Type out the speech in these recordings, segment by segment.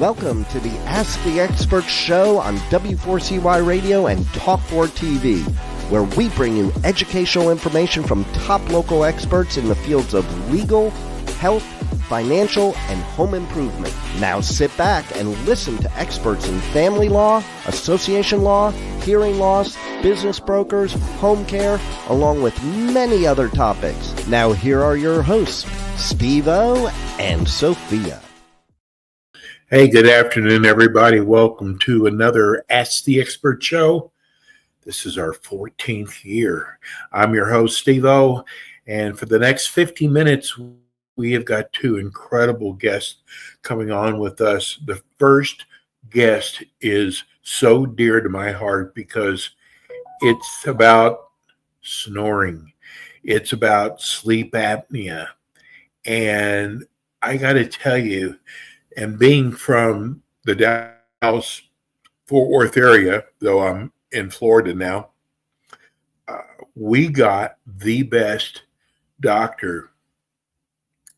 Welcome to the Ask the Expert show on W4CY Radio and Talk4 TV, where we bring you educational information from top local experts in the fields of legal, health, financial, and home improvement. Now sit back and listen to experts in family law, association law, hearing loss, business brokers, home care, along with many other topics. Now here are your hosts, Steve-O and Sophia. Hey, good afternoon, everybody. Welcome to another Ask the Expert show. This is our 14th year. I'm your host, Steve-O, and for the next 50 minutes, we have got two incredible guests coming on with us. The first guest is so dear to my heart because it's about snoring. It's about sleep apnea. And I got to tell you, and being from the Dallas-Fort Worth area, though I'm in Florida now, we got the best doctor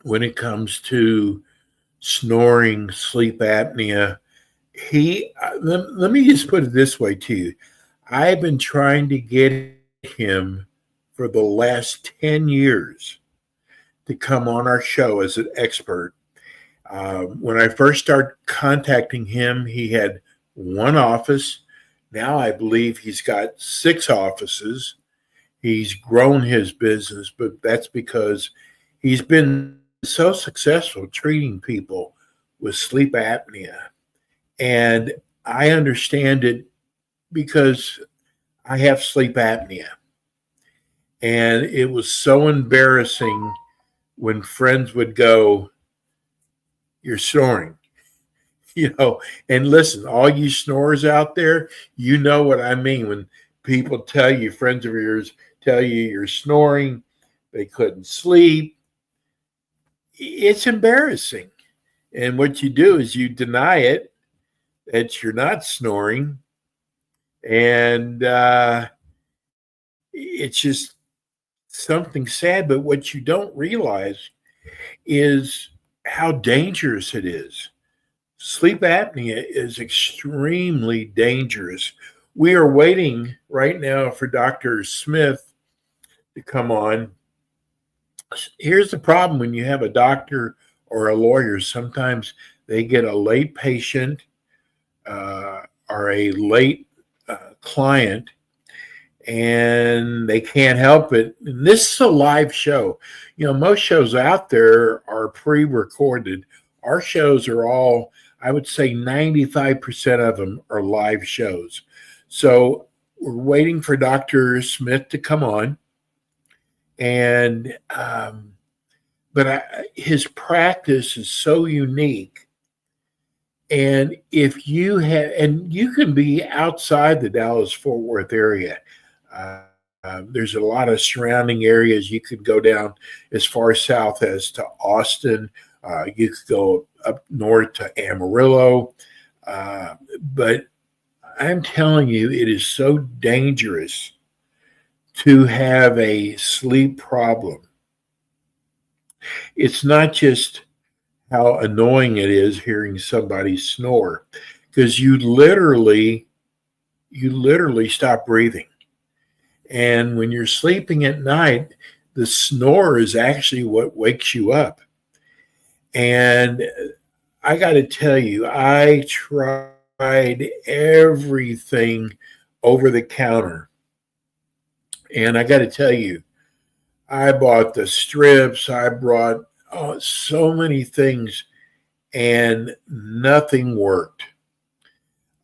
when it comes to snoring, sleep apnea. Let me just put it this way to you. I've been trying to get him for the last 10 years to come on our show as an expert. When I first started contacting him, he had one office. Now I believe he's got 6 offices. He's grown his business, but that's because he's been so successful treating people with sleep apnea. And I understand it because I have sleep apnea. And it was so embarrassing when friends would go, "You're snoring," and listen, all you snorers out there, you know what I mean. When people tell you, friends of yours tell you you're snoring, they couldn't sleep, it's embarrassing. And what you do is you deny it, that you're not snoring. And it's just something sad. But what you don't realize is how dangerous it is. Sleep apnea is extremely dangerous. We are waiting right now for Dr. Smith to come on. Here's the problem when you have a doctor or a lawyer. Sometimes they get a late patient or a late client, and they can't help it. And this is a live show. Most shows out there are pre-recorded. Our shows are all, I would say 95% of them are live shows. So we're waiting for Dr. Smith to come on. And, his practice is so unique. And if you have, and you can be outside the Dallas-Fort Worth area. There's a lot of surrounding areas. You could go down as far south as to Austin. You could go up north to Amarillo. But I'm telling you, it is so dangerous to have a sleep problem. It's not just how annoying it is hearing somebody snore, because you literally stop breathing. And when you're sleeping at night, the snore is actually what wakes you up. And I got to tell you, I tried everything over the counter. And I got to tell you, I bought the strips, I brought so many things, and nothing worked.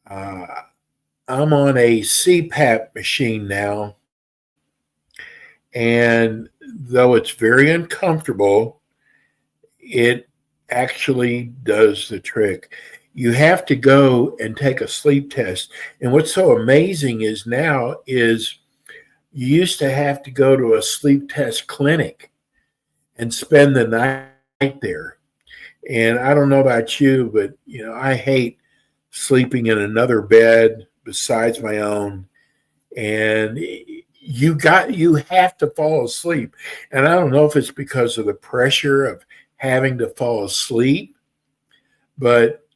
I'm on a CPAP machine now. And though it's very uncomfortable, it actually does the trick. You have to go and take a sleep test. And what's so amazing is now is you used to have to go to a sleep test clinic and spend the night there. And I don't know about you, but I hate sleeping in another bed besides my own. And you have to fall asleep. And I don't know if it's because of the pressure of having to fall asleep, but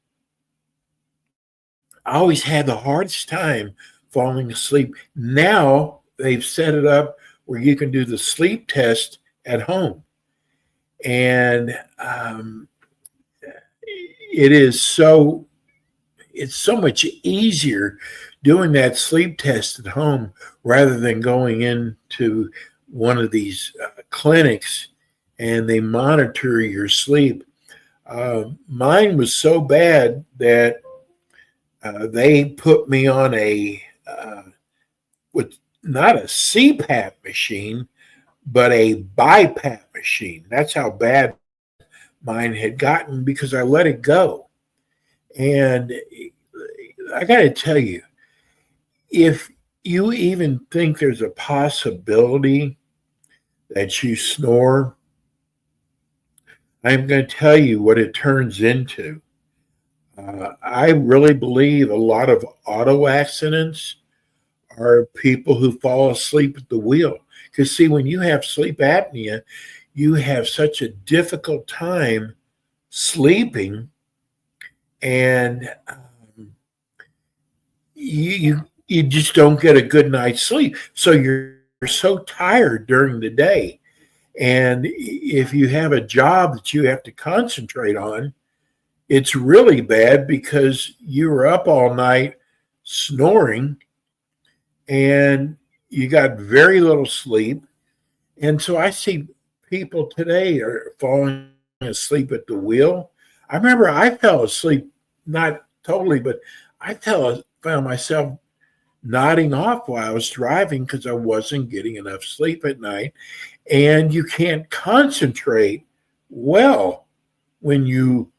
I always had the hardest time falling asleep. Now they've set it up where you can do the sleep test at home. And it is so it's so much easier doing that sleep test at home rather than going into one of these clinics and they monitor your sleep. Mine was so bad that they put me on with not a CPAP machine, but a BiPAP machine. That's how bad mine had gotten because I let it go. And I got to tell you, if you even think there's a possibility that you snore, I'm going to tell you what it turns into. I really believe a lot of auto accidents are people who fall asleep at the wheel. Because, see, when you have sleep apnea, you have such a difficult time sleeping, and you just don't get a good night's sleep. So you're so tired during the day. And if you have a job that you have to concentrate on, it's really bad because you were up all night snoring and you got very little sleep. And so I see people today are falling asleep at the wheel. I remember I fell asleep, not totally, but found myself nodding off while I was driving because I wasn't getting enough sleep at night. And you can't concentrate well when you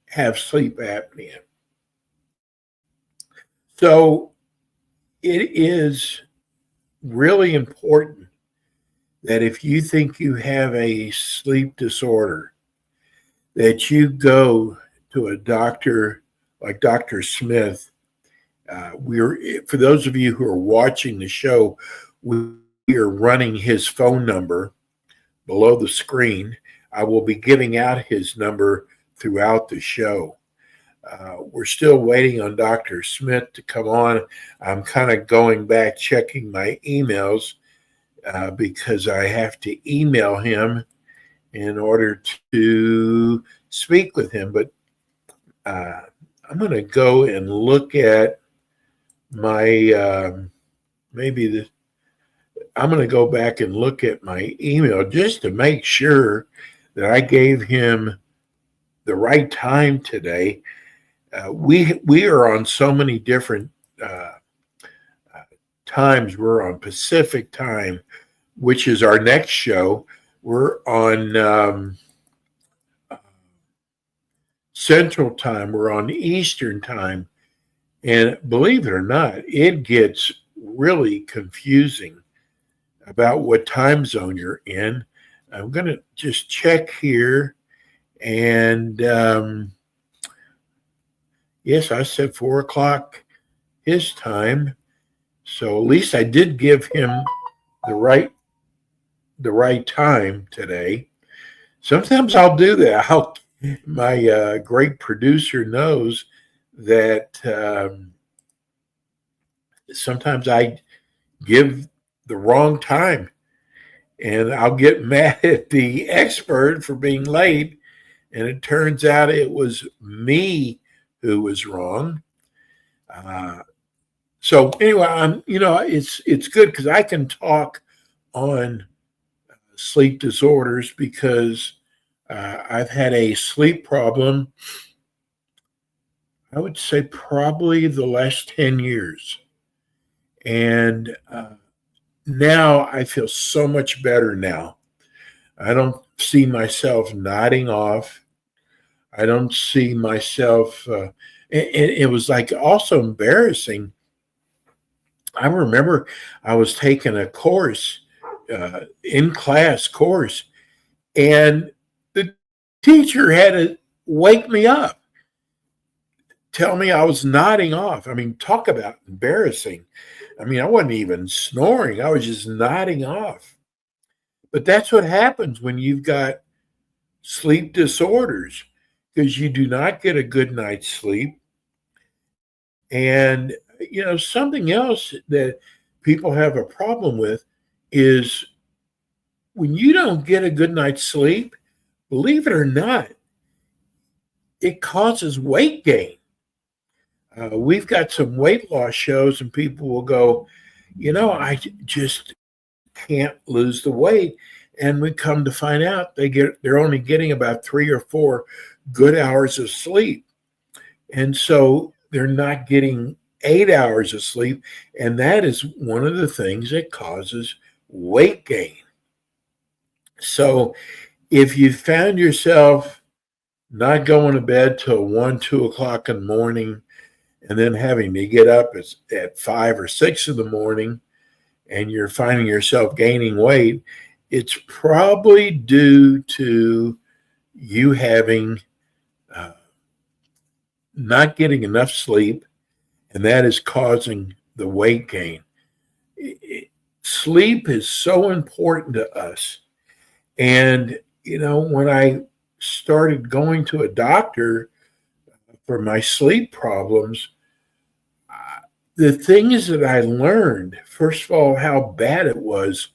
have sleep apnea. So it is really important that if you think you have a sleep disorder, that you go to a doctor like Dr. Smith. For those of you who are watching the show, we are running his phone number below the screen. I will be giving out his number throughout the show. We're still waiting on Dr. Smith to come on. I'm kind of going back, checking my emails because I have to email him in order to speak with him. But I'm going to go and look at my I'm going to go back and look at my email just to make sure that I gave him the right time today. We are on so many different times. We're on Pacific time, which is our next show. We're on Central time. We're on Eastern time. And believe it or not, it gets really confusing about what time zone you're in. I'm going to just check here. And yes, I said 4 o'clock his time. So at least I did give him the right time today. Sometimes I'll do that. My great producer knows that sometimes I give the wrong time and I'll get mad at the expert for being late. And it turns out it was me who was wrong. So anyway, it's good because I can talk on sleep disorders because I've had a sleep problem, I would say probably the last 10 years. And now I feel so much better now. I don't see myself nodding off. I don't see myself. It was like also embarrassing. I remember I was taking a course, in class course, and the teacher had to wake me up, tell me I was nodding off. I mean, talk about embarrassing. I mean, I wasn't even snoring. I was just nodding off. But that's what happens when you've got sleep disorders because you do not get a good night's sleep. And, something else that people have a problem with is when you don't get a good night's sleep, believe it or not, it causes weight gain. We've got some weight loss shows, and people will go, I just can't lose the weight. And we come to find out they're only getting about 3 or 4 good hours of sleep. And so they're not getting 8 hours of sleep. And that is one of the things that causes weight gain. So if you found yourself not going to bed till 1, 2 o'clock in the morning, and then having to get up at 5 or 6 in the morning, and you're finding yourself gaining weight, it's probably due to you having not getting enough sleep, and that is causing the weight gain. Sleep is so important to us. And, when I started going to a doctor for my sleep problems, the things that I learned, first of all, how bad it was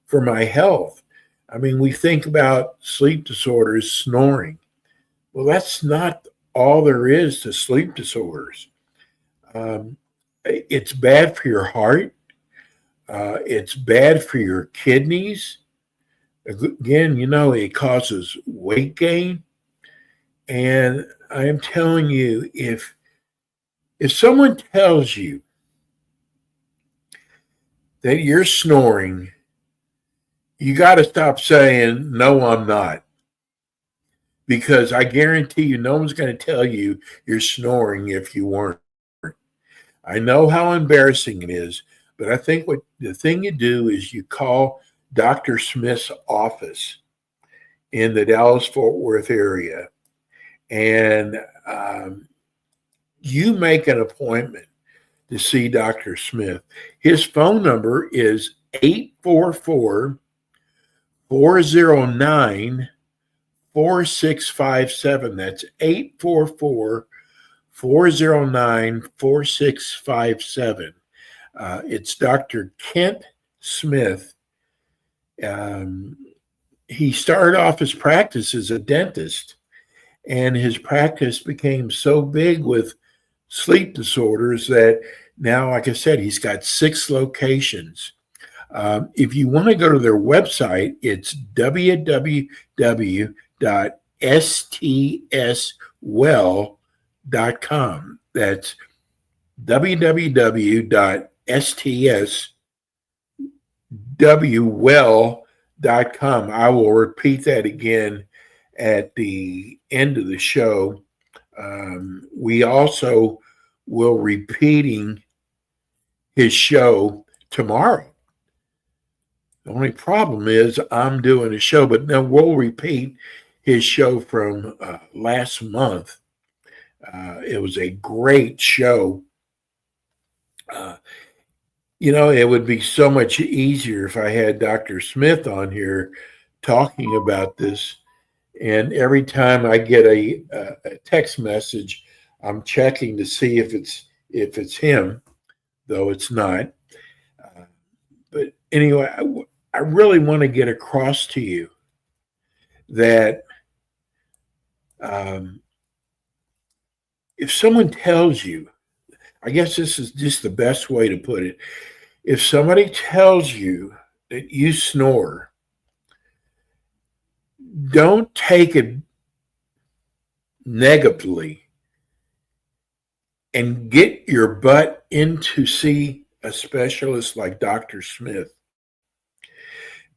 for my health. I mean, we think about sleep disorders, snoring. Well, that's not all there is to sleep disorders. It's bad for your heart. It's bad for your kidneys. Again, it causes weight gain. And I am telling you, if someone tells you that you're snoring, you got to stop saying, no, I'm not. Because I guarantee you, no one's going to tell you you're snoring if you weren't. I know how embarrassing it is, but I think what the thing you do is you call Dr. Smith's office in the Dallas-Fort Worth area, and you make an appointment to see Dr. Smith. His phone number is 844-409-4657. That's 844-409-4657. It's Dr. Kent Smith. He started off his practice as a dentist, and his practice became so big with sleep disorders that now, like I said, he's got 6 locations. If you want to go to their website, it's www.stswell.com. That's www.stswell.com. I will repeat that again at the end of the show. We also will repeating his show tomorrow. The only problem is I'm doing a show, but then we'll repeat his show from last month. It was a great show. It would be so much easier if I had Dr. Smith on here talking about this. And every time I get a text message, I'm checking to see if it's him, though it's not. But anyway, I really want to get across to you that if someone tells you, I guess this is just the best way to put it. If somebody tells you that you snore, don't take it negatively and get your butt in to see a specialist like Dr. Smith.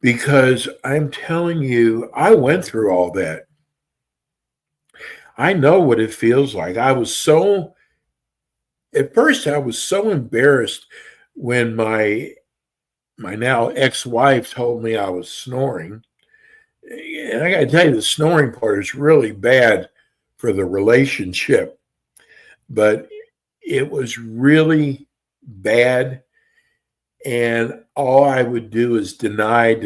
Because I'm telling you, I went through all that. I know what it feels like. At first I was so embarrassed when my now ex-wife told me I was snoring. And I got to tell you, the snoring part is really bad for the relationship. But it was really bad. And all I would do is deny.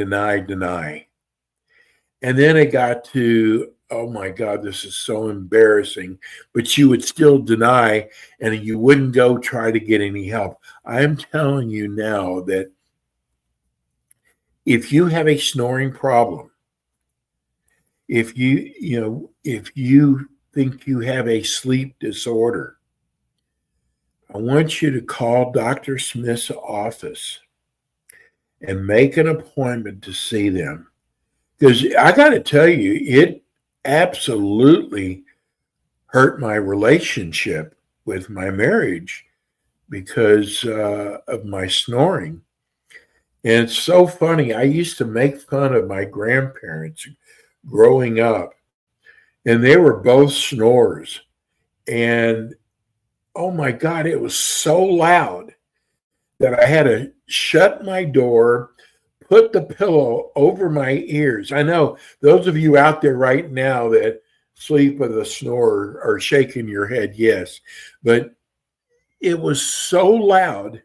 And then it got to oh my God, this is so embarrassing. But you would still deny and you wouldn't go try to get any help. I'm telling you now that if you have a snoring problem, if you think you have a sleep disorder, I want you to call Dr. Smith's office and make an appointment to see them. Because I got to tell you, it absolutely hurt my relationship with my marriage because of my snoring. And it's so funny. I used to make fun of my grandparents growing up, and they were both snorers. And oh my God, it was so loud that I had to shut my door, put the pillow over my ears. I know those of you out there right now that sleep with a snore are shaking your head, yes, but it was so loud.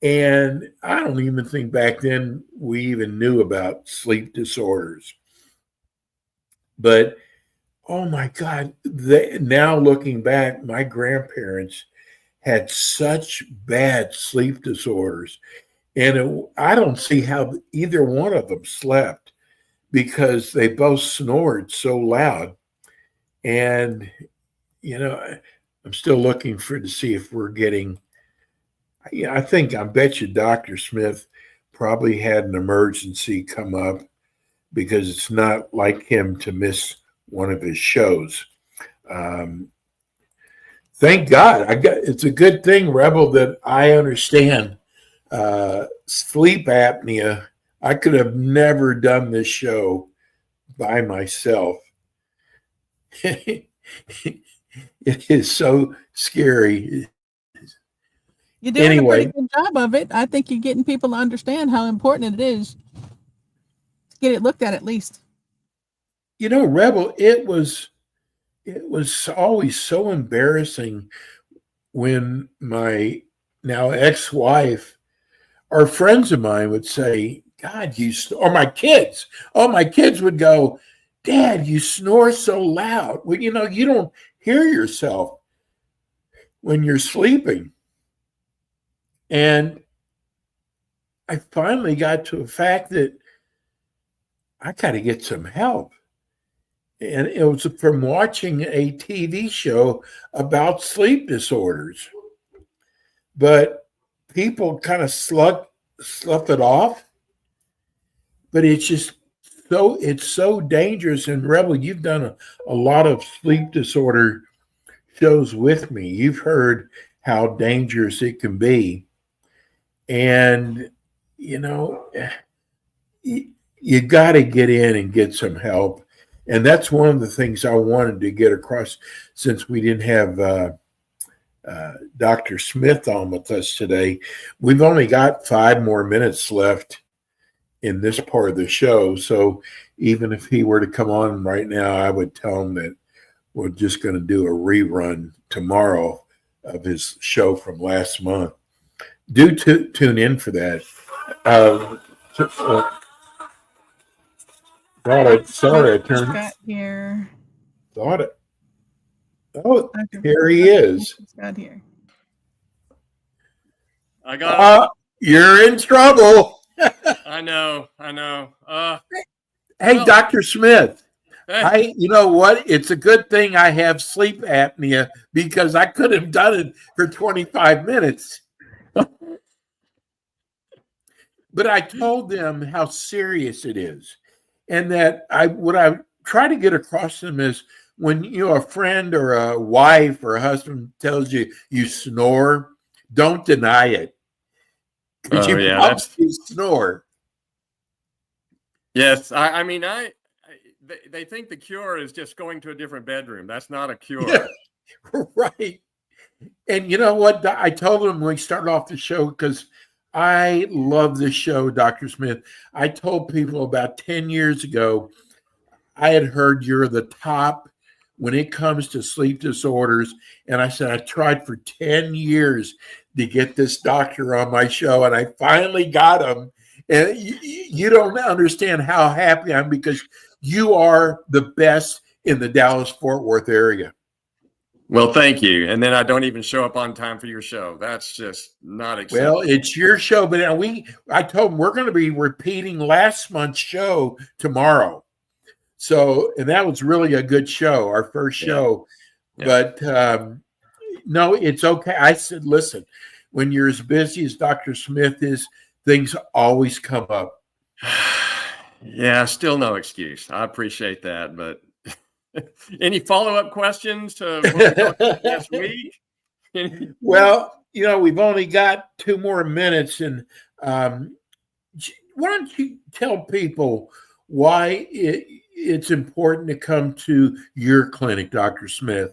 And I don't even think back then we even knew about sleep disorders. But oh my God, now looking back, my grandparents had such bad sleep disorders. And I don't see how either one of them slept because they both snored so loud. And, I'm still looking to see if we're getting, I bet you Dr. Smith probably had an emergency come up because it's not like him to miss one of his shows. Thank God. It's a good thing, Rebel, that I understand sleep apnea. I could have never done this show by myself. It is so scary. You're doing a Anyway, pretty good job of it. I think you're getting people to understand how important it is to get it looked at least. Rebel, it was always so embarrassing when my now ex-wife or friends of mine would say, God, or my kids. Oh, my kids would go, Dad, you snore so loud. Well, you don't hear yourself when you're sleeping. And I finally got to a fact that I got to get some help. And it was from watching a TV show about sleep disorders. But people kind of slough it off. But it's so dangerous. And Rebel, you've done a lot of sleep disorder shows with me. You've heard how dangerous it can be. And, you got to get in and get some help. And that's one of the things I wanted to get across since we didn't have Dr. Smith on with us today. We've only got 5 more minutes left in this part of the show. So even if he were to come on right now, I would tell him that we're just going to do a rerun tomorrow of his show from last month. Do tune in for that. Sorry, I turned. Scott here. Thought it. Oh, here he is. Scott here. I got. You're in trouble. I know. Hey, Well, Dr. Smith. hey, You know what? It's a good thing I have sleep apnea because I could have done it for 25 minutes. But I told them how serious it is. And that what I try to get across to them is when a friend or a wife or a husband tells you you snore, don't deny it. Because you probably snore. yes. I mean, they think the cure is just going to a different bedroom. That's not a cure. Yeah, right. And you know what? I told them when we started off the show, because I love this show, Dr. Smith. I told people about 10 years ago, I had heard you're the top when it comes to sleep disorders. And I said, I tried for 10 years to get this doctor on my show, and I finally got him. And you don't understand how happy I am because you are the best in the Dallas-Fort Worth area. Well, thank you. And then I don't even show up on time for your show. That's just not acceptable. Well, it's your show, but I told them we're going to be repeating last month's show tomorrow. So, and that was really a good show, our first show. Yeah. But no, it's okay. I said, listen, when you're as busy as Dr. Smith is, things always come up. Yeah, still no excuse. I appreciate that, but any follow-up questions to what we talked about last week? Well, we've only got 2 more minutes, and why don't you tell people why it's important to come to your clinic, Dr. Smith?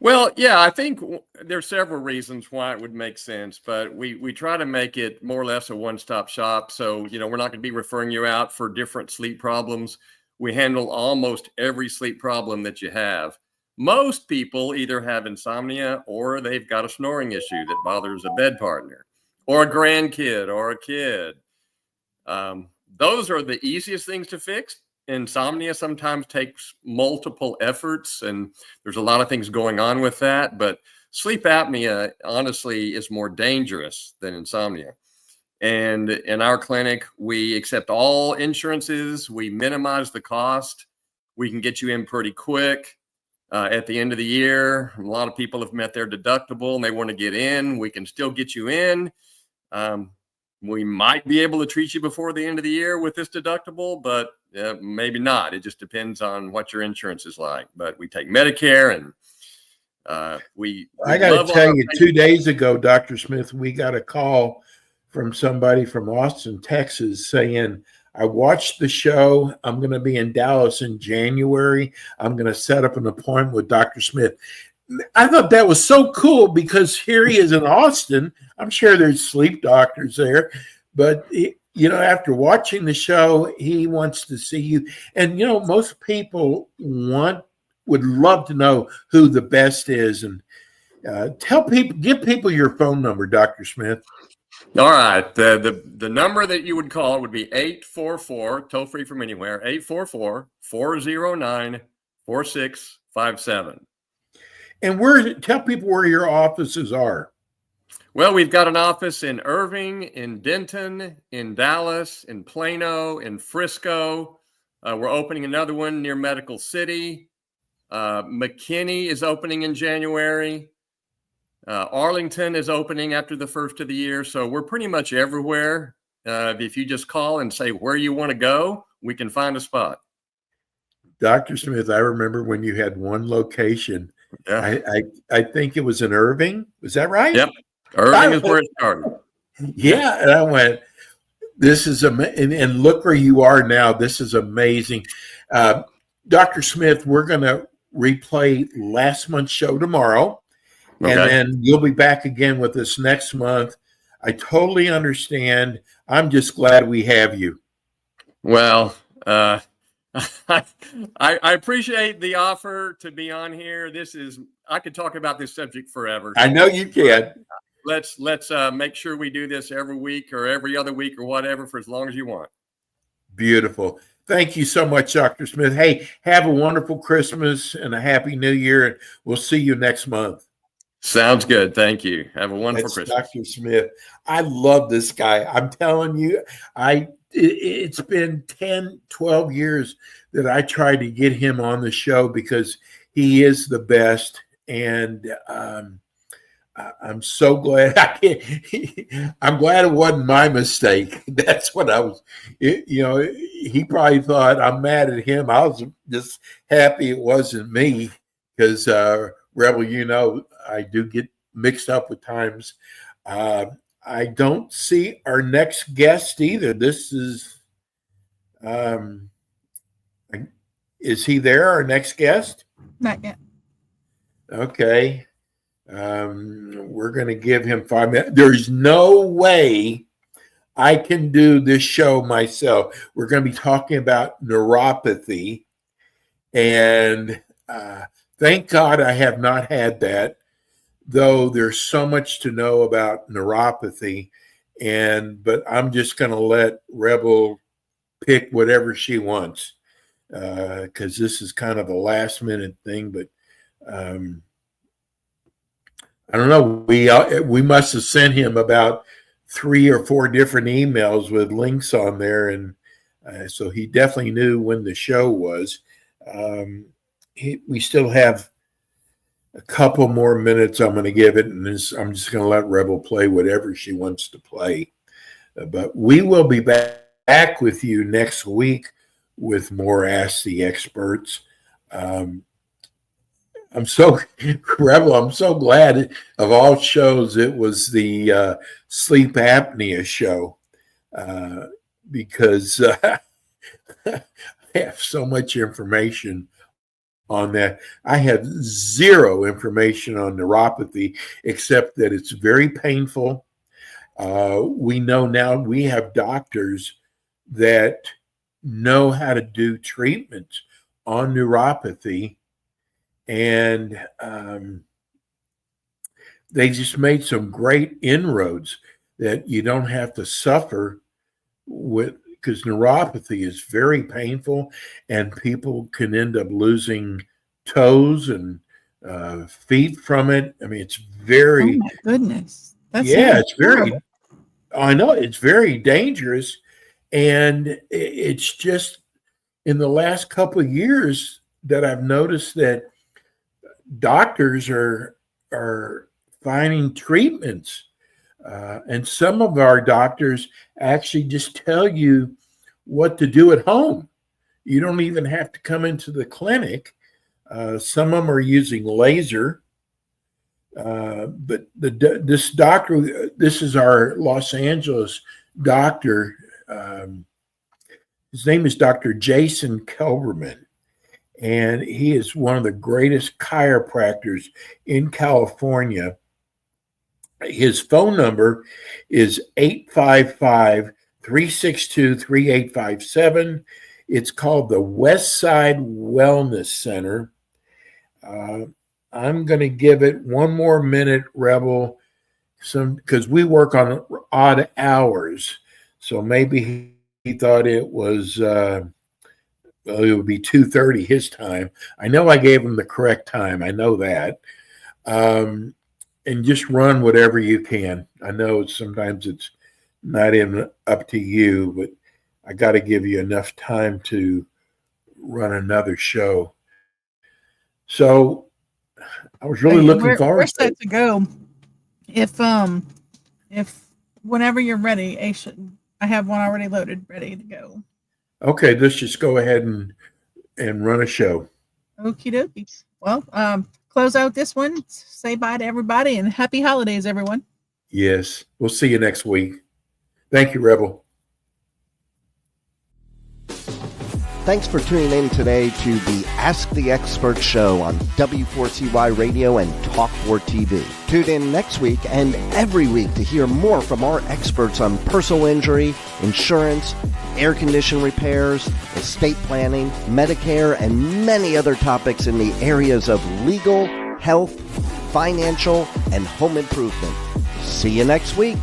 Well, yeah, I think there's several reasons why it would make sense, but we try to make it more or less a one-stop shop. So, we're not going to be referring you out for different sleep problems. We handle almost every sleep problem that you have. Most people either have insomnia or they've got a snoring issue that bothers a bed partner or a grandkid or a kid. Those are the easiest things to fix. Insomnia sometimes takes multiple efforts, and there's a lot of things going on with that. But sleep apnea, honestly, is more dangerous than insomnia. And in our clinic, we accept all insurances. We minimize the cost. We can get you in pretty quick. At the end of the year, a lot of people have met their deductible and they want to get in. We can still get you in. We might be able to treat you before the end of the year with this deductible, but maybe not. It just depends on what your insurance is like. But we take Medicare, and I got to tell you, 2 days ago, Dr. Smith, we got a call from somebody from Austin, Texas, saying, I watched the show. I'm going to be in Dallas in January. I'm going to set up an appointment with Dr. Smith. I thought that was so cool because here he is in Austin. I'm sure there's sleep doctors there, but after watching the show, he wants to see you. And most people would love to know who the best is. And give people your phone number, Dr. Smith. All right. The number that you would call would be 844, toll free from anywhere, 844-409-4657. And tell people where your offices are. Well, we've got an office in Irving, in Denton, in Dallas, in Plano, in Frisco. We're opening another one near Medical City. McKinney is opening in January. Arlington is opening after the first of the year. So we're pretty much everywhere. If you just call and say where you want to go, we can find a spot. Dr. Smith, I remember when you had one location. Yeah. I think it was in Irving. Was that right? Yep. Irving is where it started. Yeah. And I went, this is amazing. And look where you are now. This is amazing. Dr. Smith, we're going to replay last month's show tomorrow. Okay. And then you'll be back again with us next month. I totally understand. I'm just glad we have you. Well, I appreciate the offer to be on here. I could talk about this subject forever. I know you can. Let's make sure we do this every week or every other week or whatever for as long as you want. Beautiful. Thank you so much, Dr. Smith. Hey, have a wonderful Christmas and a happy New Year. We'll see you next month. Sounds good. Thank you. Have a wonderful Christmas. Dr. Smith. I love this guy. I'm telling you, it's been 10, 12 years that I tried to get him on the show because he is the best. And I'm so glad I'm glad it wasn't my mistake. That's what I was, he probably thought I'm mad at him. I was just happy it wasn't me because, Rebel, I do get mixed up with times. I don't see our next guest either. This is he there, our next guest? Not yet. Okay. We're going to give him 5 minutes. There's no way I can do this show myself. We're going to be talking about neuropathy. And thank God I have not had that, though there's so much to know about neuropathy. But I'm just going to let Rebel pick whatever she wants. because this is kind of a last minute thing, but I don't know. We must have sent him about 3 or 4 different emails with links on there, and so he definitely knew when the show was. We still have a couple more minutes. I'm going to give it, and I'm just going to let Rebel play whatever she wants to play. But we will be back with you next week with more Ask the Experts. I'm so glad of all shows it was the sleep apnea show because I have so much information on that. I have zero information on neuropathy except that it's very painful. We know now we have doctors that know how to do treatments on neuropathy. And they just made some great inroads that you don't have to suffer with, because neuropathy is very painful and people can end up losing toes and feet from it. I mean, it's very, oh my goodness. it's very, I know it's very dangerous. And it's just in the last couple of years that I've noticed that doctors are finding treatments, and some of our doctors actually just tell you what to do at home. You don't even have to come into the clinic. Some of them are using laser, but this doctor, this is our Los Angeles doctor. His name is Dr. Jason Kelberman. And he is one of the greatest chiropractors in California. His phone number is 855-362-3857. It's called the West Side Wellness Center. I'm going to give it one more minute, Rebel, because we work on odd hours. So maybe he thought it was... well, it would be 2:30 his time. I know I gave him the correct time. I know that. And just run whatever you can. I know sometimes it's not even up to you, but I got to give you enough time to run another show. So I was really looking forward. We're set to go. If whenever you're ready, I have one already loaded, ready to go. Okay, let's just go ahead and run a show. Okie dokie. Well, close out this one. Say bye to everybody and happy holidays, everyone. Yes, we'll see you next week. Thank you, Rebel. Thanks for tuning in today to the Ask the Expert show on W4CY Radio and Talk4 TV. Tune in next week and every week to hear more from our experts on personal injury, insurance, air condition repairs, estate planning, Medicare, and many other topics in the areas of legal, health, financial, and home improvement. See you next week.